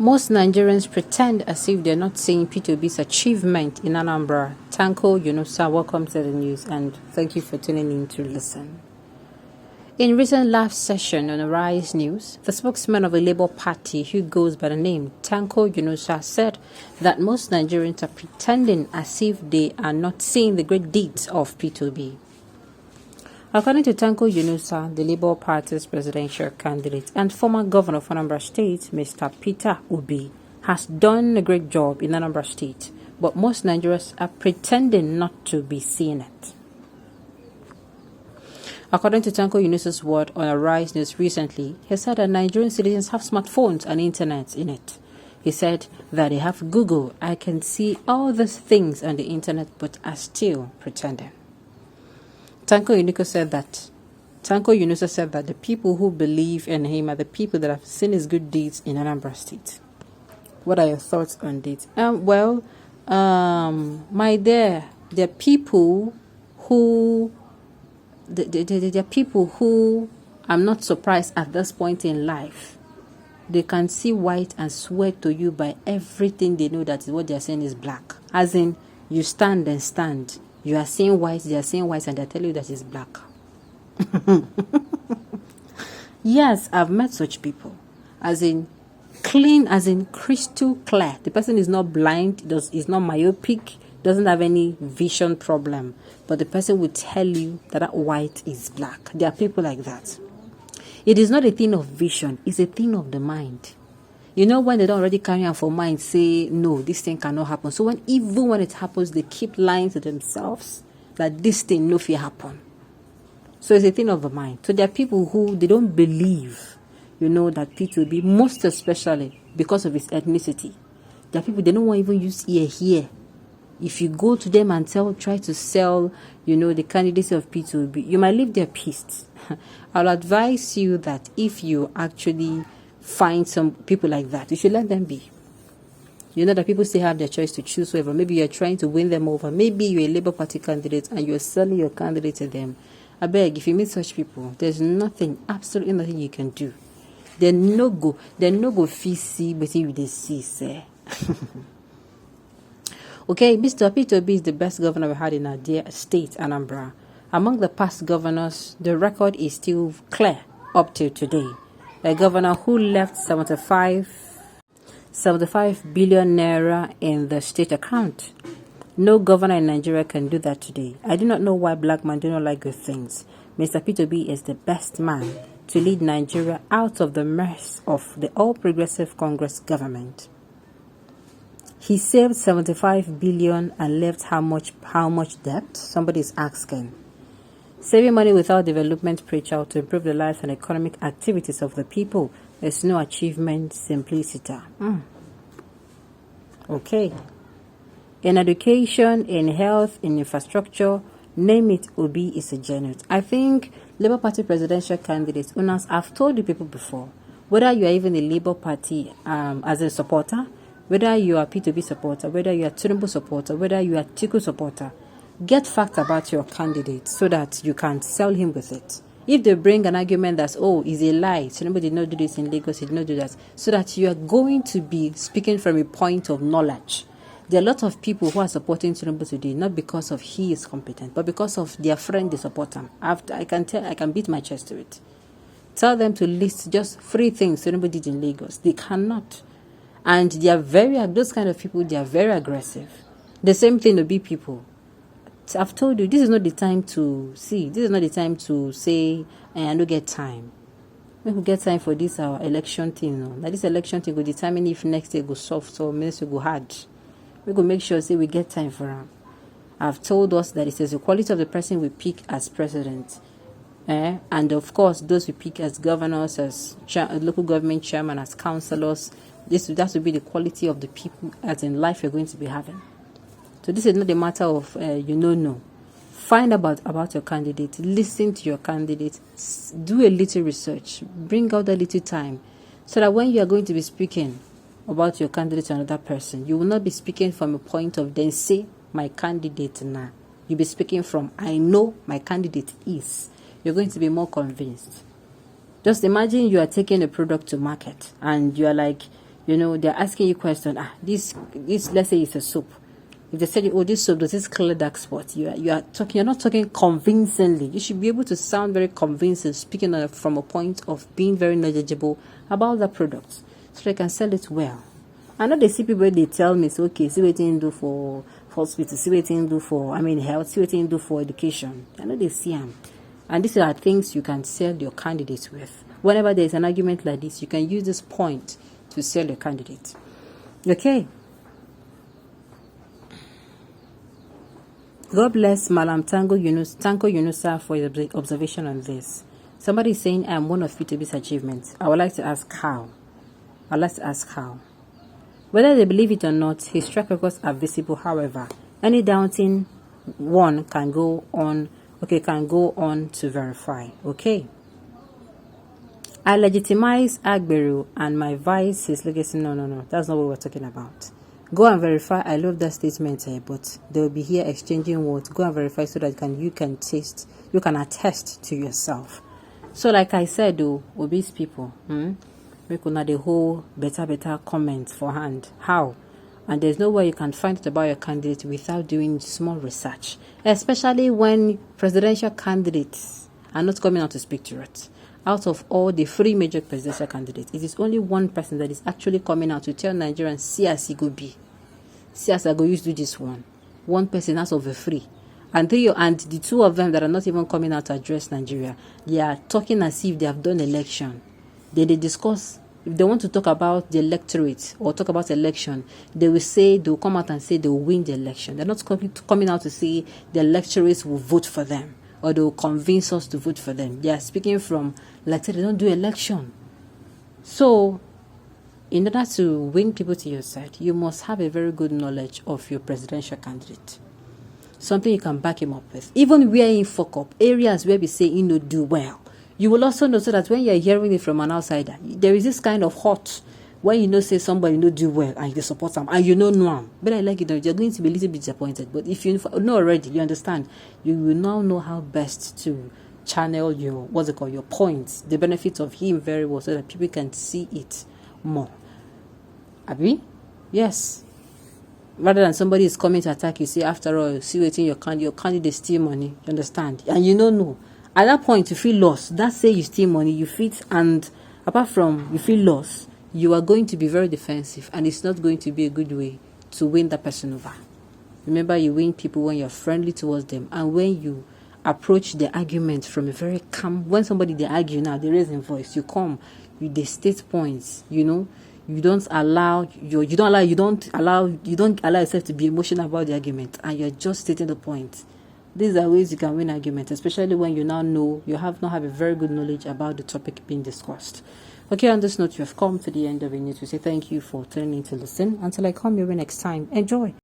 Most Nigerians pretend as if they're not seeing P2B's achievement in Anambra. Tanko Yunusa, welcome to the news and thank you for tuning in to listen. In recent live session on Arise News, the spokesman of the Labour Party, who goes by the name Tanko Yunusa, said that most Nigerians are pretending as if they are not seeing the great deeds of P2B. According to Tanko Yunusa, the Labour Party's presidential candidate and former governor of Anambra State, Mr. Peter Obi, has done a great job in Anambra State, but most Nigerians are pretending not to be seeing it. According to Tanko Yunusa's word on Arise News recently, he said that Nigerian citizens have smartphones and internet in it. He said that they have Google. I can see all these things on the internet, but are still pretending. Tanko Yunusa said that the people who believe in him are the people that have seen his good deeds in Anambra State. What are your thoughts on this? My dear, there are people who I'm not surprised at this point in life. They can see white and swear to you by everything they know that what they are saying is black. As in, you stand and stand. You are seeing white, they are seeing white, and they tell you that it's black. Yes, I've met such people. As in, clean, as in crystal clear. The person is not blind, is not myopic, doesn't have any vision problem. But the person will tell you that white is black. There are people like that. It is not a thing of vision, it's a thing of the mind. You know, when they don't already carry on for mind, say, no, this thing cannot happen. So even when it happens, they keep lying to themselves that this thing no fear happen. So it's a thing of the mind. So there are people who, they don't believe, that P2B, most especially because of his ethnicity. There are people, they don't want to even use ear here. If you go to them and try to sell, the candidacy of P2B, you might leave there pissed. I'll advise you that if you actually find some people like that, you should let them be. That people still have their choice to choose whoever. Maybe you're trying to win them over. Maybe you're a Labour Party candidate and you're selling your candidate to them. I beg, if you meet such people, there's nothing, absolutely nothing you can do. They're no go see, but you they see, say. Okay, Mr. P2B is the best governor we had in our dear state, Anambra. Among the past governors, the record is still clear up till today. A governor who left 75 billion naira in the state account. No governor in Nigeria can do that today. I do not know why black men do not like good things. Mr. P2B is the best man to lead Nigeria out of the mess of the All Progressive Congress government. He saved 75 billion and left how much debt? Somebody is asking. Saving money without development preacher to improve the lives and economic activities of the people is no achievement, simplicity. Okay. In education, in health, in infrastructure, name it, Obi is a genius. I think Labour Party presidential candidates, Unas, I've told you people before, whether you are even a Labour Party as a supporter, whether you are a P2B supporter, whether you are a Tinubu supporter, whether you are a Tiku supporter, get facts about your candidate so that you can sell him with it. If they bring an argument that's, it's a lie, Tinubu did not do this in Lagos, he did not do that, so that you are going to be speaking from a point of knowledge. There are a lot of people who are supporting Tinubu today, not because of he is competent, but because of their friend they support him. I can beat my chest to it. Tell them to list just 3 things Tinubu did in Lagos. They cannot. And they are those kind of people, they are very aggressive. The same thing will be people. I've told you, this is not the time to see. This is not the time to say, I don't get time. We will get time for this our election thing. No? Now this election thing will determine if next year go soft or next year go hard. We will make sure we get time for them. I've told us that it is the quality of the person we pick as president. And of course, those we pick as governors, as local government chairman, as councillors. That will be the quality of the people as in life you're going to be having. So this is not a matter of, no. Find about your candidate. Listen to your candidate. Do a little research. Bring out a little time. So that when you are going to be speaking about your candidate to another person, you will not be speaking from a point of then say, my candidate now. You'll be speaking from, I know my candidate is. You're going to be more convinced. Just imagine you are taking a product to market and you are like, You know, they're asking you questions. This, let's say it's a soap. If they say, oh, this soap, does this clear dark spots? You are talking, you're not talking convincingly. You should be able to sound very convincing, speaking from a point of being very knowledgeable about the product, so they can sell it well. I know they see people, they tell me, so, okay, see what you do for hospital, see what you do for, health, see what you do for education. I know they see them. And these are things you can sell your candidates with. Whenever there's an argument like this, you can use this point to sell your candidate. Okay. God bless Malam Tango Yunusa for your observation on this. Somebody is saying, I am one of P2B's achievements. I would like to ask how. Whether they believe it or not, his track records are visible. However, any doubting one can go on to verify. Okay. I legitimize Agberu and my vice his legacy. No. That's not what we're talking about. Go and verify. I love that statement here, but they will be here exchanging words. Go and verify so that you can attest to yourself. So like I said, obese people, make una the whole better comments for hand. How? And there's no way you can find out about your candidate without doing small research, especially when presidential candidates are not coming out to speak to it. Out of all the 3 major presidential candidates, it is only one person that is actually coming out to tell Nigerians, see as it go be. See as I go use do this one. One person out of the 3. And the 2 of them that are not even coming out to address Nigeria, they are talking as if they have done election. Then they discuss, if they want to talk about the electorate or talk about election, they will come out and say they will win the election. They're not coming out to say the electorate will vote for them, or they will convince us to vote for them. They are speaking from, like they don't do election. So, in order to win people to your side, you must have a very good knowledge of your presidential candidate. Something you can back him up with. Even where he fuck up, areas where we say he do well, you will also know, so that when you're hearing it from an outsider, there is this kind of hurt when say somebody do well and you support them and know him. But I like it, you're going to be a little bit disappointed. But if you know already, you understand, you will now know how best to channel your your points, the benefits of him very well, so that people can see it more. Abi? Yes. Rather than somebody is coming to attack you, say, after all, see waiting your candidate steal money. You understand? And you don't know. At that point, you feel lost. That say you steal money, you fit, and apart from you feel lost, you are going to be very defensive, and it's not going to be a good way to win that person over. Remember, you win people when you're friendly towards them, and when you approach the argument from a very calm. When somebody they argue now, they raise their voice. You come, they state points. You don't allow yourself to be emotional about the argument, and you're just stating the point. These are ways you can win arguments, especially when you now know you have a very good knowledge about the topic being discussed. Okay, on this note, you have come to the end of the news. We say thank you for tuning in to listen. Until I come your way next time, enjoy.